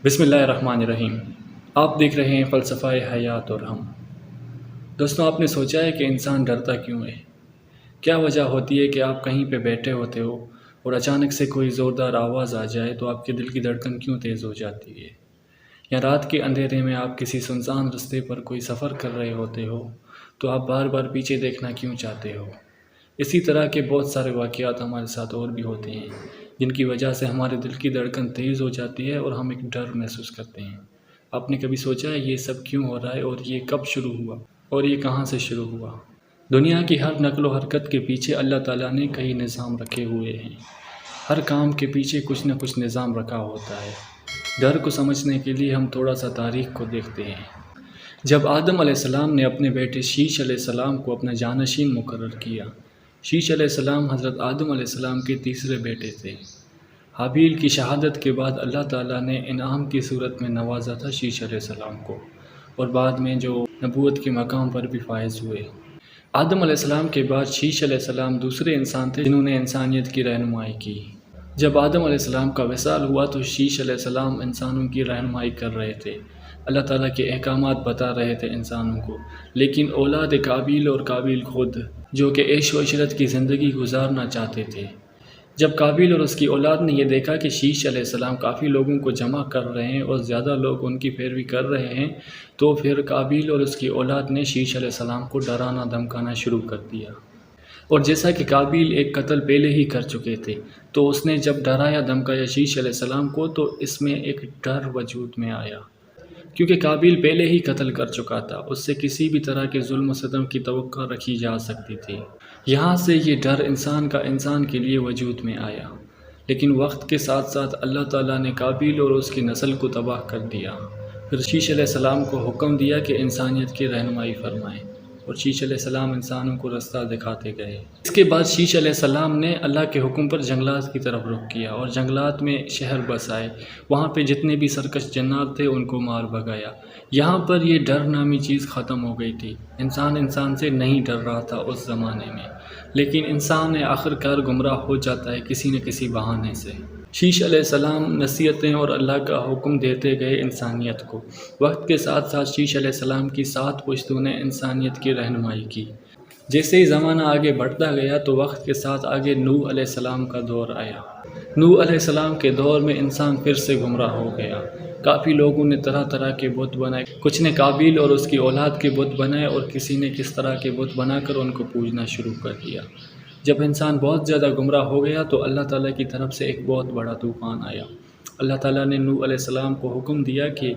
بسم اللہ الرحمن الرحیم۔ آپ دیکھ رہے ہیں فلسفہ حیات اور ہم۔ دوستوں، آپ نے سوچا ہے کہ انسان ڈرتا کیوں ہے؟ کیا وجہ ہوتی ہے کہ آپ کہیں پہ بیٹھے ہوتے ہو اور اچانک سے کوئی زوردار آواز آ جائے تو آپ کے دل کی دھڑکن کیوں تیز ہو جاتی ہے؟ یا رات کے اندھیرے میں آپ کسی سنسان راستے پر کوئی سفر کر رہے ہوتے ہو تو آپ بار بار پیچھے دیکھنا کیوں چاہتے ہو؟ اسی طرح کے بہت سارے واقعات ہمارے ساتھ اور بھی ہوتے ہیں جن کی وجہ سے ہمارے دل کی دھڑکن تیز ہو جاتی ہے اور ہم ایک ڈر محسوس کرتے ہیں۔ آپ نے کبھی سوچا ہے یہ سب کیوں ہو رہا ہے اور یہ کب شروع ہوا اور یہ کہاں سے شروع ہوا؟ دنیا کی ہر نقل و حرکت کے پیچھے اللہ تعالیٰ نے کئی نظام رکھے ہوئے ہیں۔ ہر کام کے پیچھے کچھ نہ کچھ نظام رکھا ہوتا ہے۔ ڈر کو سمجھنے کے لیے ہم تھوڑا سا تاریخ کو دیکھتے ہیں۔ جب آدم علیہ السلام نے اپنے بیٹے شیش علیہ السلام کو اپنا جانشین مقرر کیا۔ شیش علیہ السلام حضرت آدم علیہ السلام کے تیسرے بیٹے تھے۔ حابیل کی شہادت کے بعد اللہ تعالیٰ نے انعام کی صورت میں نوازا تھا شیش علیہ السلام کو، اور بعد میں جو نبوت کے مقام پر بھی فائز ہوئے۔ آدم علیہ السلام کے بعد شیش علیہ السلام دوسرے انسان تھے جنہوں نے انسانیت کی رہنمائی کی۔ جب آدم علیہ السلام کا وصال ہوا تو شیش علیہ السلام انسانوں کی رہنمائی کر رہے تھے، اللہ تعالیٰ کے احکامات بتا رہے تھے انسانوں کو، لیکن اولاد قابیل اور قابیل خود جو کہ عیش و عشرت کی زندگی گزارنا چاہتے تھے۔ جب قابیل اور اس کی اولاد نے یہ دیکھا کہ شیش علیہ السلام کافی لوگوں کو جمع کر رہے ہیں اور زیادہ لوگ ان کی پیروی کر رہے ہیں، تو پھر قابیل اور اس کی اولاد نے شیش علیہ السلام کو ڈرانا دھمکانا شروع کر دیا۔ اور جیسا کہ قابیل ایک قتل پہلے ہی کر چکے تھے، تو اس نے جب ڈرایا دھمکایا شیش علیہ السلام کو تو اس میں ایک ڈر وجود میں آیا، کیونکہ قابیل پہلے ہی قتل کر چکا تھا، اس سے کسی بھی طرح کے ظلم و ستم کی توقع رکھی جا سکتی تھی۔ یہاں سے یہ ڈر انسان کے لیے وجود میں آیا، لیکن وقت کے ساتھ ساتھ اللہ تعالیٰ نے قابیل اور اس کی نسل کو تباہ کر دیا۔ پھر شیش علیہ السلام کو حکم دیا کہ انسانیت کی رہنمائی فرمائیں، اور شیش علیہ السلام انسانوں کو رستہ دکھاتے گئے۔ اس کے بعد شیش علیہ السلام نے اللہ کے حکم پر جنگلات کی طرف رخ کیا اور جنگلات میں شہر بسائے۔ وہاں پہ جتنے بھی سرکش جنات تھے ان کو مار بھگایا۔ یہاں پر یہ ڈر نامی چیز ختم ہو گئی تھی۔ انسان سے نہیں ڈر رہا تھا اس زمانے میں، لیکن انسان آخر کار گمراہ ہو جاتا ہے کسی نہ کسی بہانے سے۔ شیش علیہ السلام نصیحتیں اور اللہ کا حکم دیتے گئے انسانیت کو۔ وقت کے ساتھ ساتھ شیش علیہ السلام کی 7 پشتوں نے انسانیت کی رہنمائی کی۔ جیسے ہی زمانہ آگے بڑھتا گیا تو وقت کے ساتھ آگے نوح علیہ السلام کا دور آیا۔ نوح علیہ السلام کے دور میں انسان پھر سے گمراہ ہو گیا۔ کافی لوگوں نے طرح طرح کے بت بنائے، کچھ نے قابیل اور اس کی اولاد کے بت بنائے اور کسی نے کس طرح کے بت بنا کر ان کو پوجنا شروع کر دیا۔ جب انسان بہت زیادہ گمراہ ہو گیا تو اللہ تعالیٰ کی طرف سے ایک بہت بڑا طوفان آیا۔ اللہ تعالیٰ نے نوح علیہ السلام کو حکم دیا کہ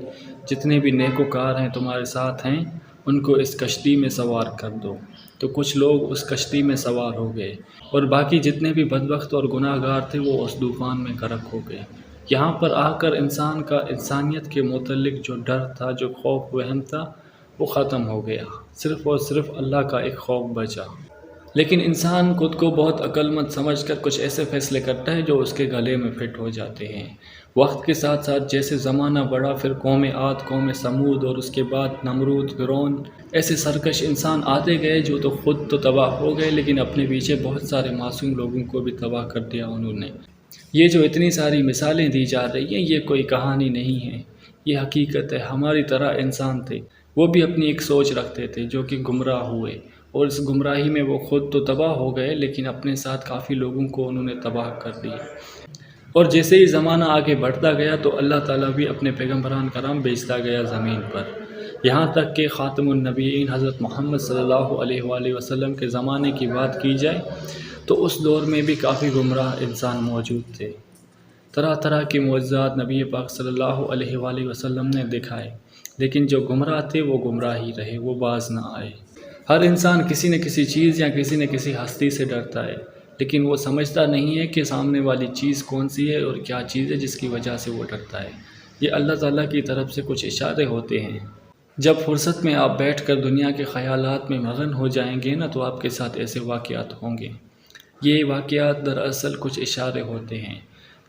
جتنے بھی نیکوکار ہیں تمہارے ساتھ ہیں ان کو اس کشتی میں سوار کر دو۔ تو کچھ لوگ اس کشتی میں سوار ہو گئے اور باقی جتنے بھی بدبخت اور گناہ گار تھے وہ اس طوفان میں غرق ہو گئے۔ یہاں پر آ کر انسان کا انسانیت کے متعلق جو ڈر تھا، جو خوف وہم تھا، وہ ختم ہو گیا۔ صرف اور صرف اللہ کا ایک خوف بچا۔ لیکن انسان خود کو بہت عقل مند سمجھ کر کچھ ایسے فیصلے کرتا ہے جو اس کے گلے میں فٹ ہو جاتے ہیں۔ وقت کے ساتھ ساتھ جیسے زمانہ بڑھا، پھر قوم عاد، قوم سمود اور اس کے بعد نمرود، فرعون، ایسے سرکش انسان آتے گئے جو تو خود تو تباہ ہو گئے لیکن اپنے پیچھے بہت سارے معصوم لوگوں کو بھی تباہ کر دیا انہوں نے۔ یہ جو اتنی ساری مثالیں دی جا رہی ہیں یہ کوئی کہانی نہیں ہے، یہ حقیقت ہے۔ ہماری طرح انسان تھے، وہ بھی اپنی ایک سوچ رکھتے تھے جو کہ گمراہ ہوئے، اور اس گمراہی میں وہ خود تو تباہ ہو گئے لیکن اپنے ساتھ کافی لوگوں کو انہوں نے تباہ کر دیا۔ اور جیسے ہی زمانہ آگے بڑھتا گیا تو اللہ تعالیٰ بھی اپنے پیغمبران کرام بھیجتا گیا زمین پر، یہاں تک کہ خاتم النبیین حضرت محمد صلی اللہ علیہ وآلہ وسلم کے زمانے کی بات کی جائے تو اس دور میں بھی کافی گمراہ انسان موجود تھے۔ طرح طرح کے معجزات نبی پاک صلی اللہ علیہ وآلہ وسلم نے دکھائے، لیکن جو گمراہ تھے وہ گمراہ ہی رہے، وہ باز نہ آئے۔ ہر انسان کسی نہ کسی چیز یا کسی نہ کسی ہستی سے ڈرتا ہے، لیکن وہ سمجھتا نہیں ہے کہ سامنے والی چیز کون سی ہے اور کیا چیز ہے جس کی وجہ سے وہ ڈرتا ہے۔ یہ اللہ تعالیٰ کی طرف سے کچھ اشارے ہوتے ہیں۔ جب فرصت میں آپ بیٹھ کر دنیا کے خیالات میں مگن ہو جائیں گے نا تو آپ کے ساتھ ایسے واقعات ہوں گے۔ یہ واقعات دراصل کچھ اشارے ہوتے ہیں۔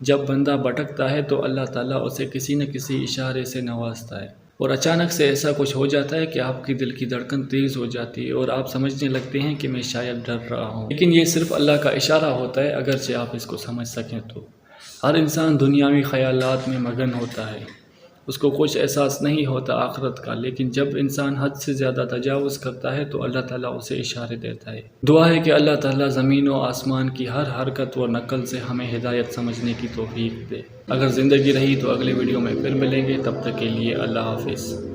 جب بندہ بھٹکتا ہے تو اللہ تعالیٰ اسے کسی نہ کسی اشارے سے نوازتا ہے، اور اچانک سے ایسا کچھ ہو جاتا ہے کہ آپ کی دل کی دھڑکن تیز ہو جاتی ہے اور آپ سمجھنے لگتے ہیں کہ میں شاید ڈر رہا ہوں، لیکن یہ صرف اللہ کا اشارہ ہوتا ہے اگرچہ آپ اس کو سمجھ سکیں تو۔ ہر انسان دنیاوی خیالات میں مگن ہوتا ہے، اس کو کچھ احساس نہیں ہوتا آخرت کا، لیکن جب انسان حد سے زیادہ تجاوز کرتا ہے تو اللہ تعالیٰ اسے اشارے دیتا ہے۔ دعا ہے کہ اللہ تعالیٰ زمین و آسمان کی ہر حرکت و نقل سے ہمیں ہدایت سمجھنے کی توفیق دے۔ اگر زندگی رہی تو اگلے ویڈیو میں پھر ملیں گے، تب تک کے لیے اللہ حافظ۔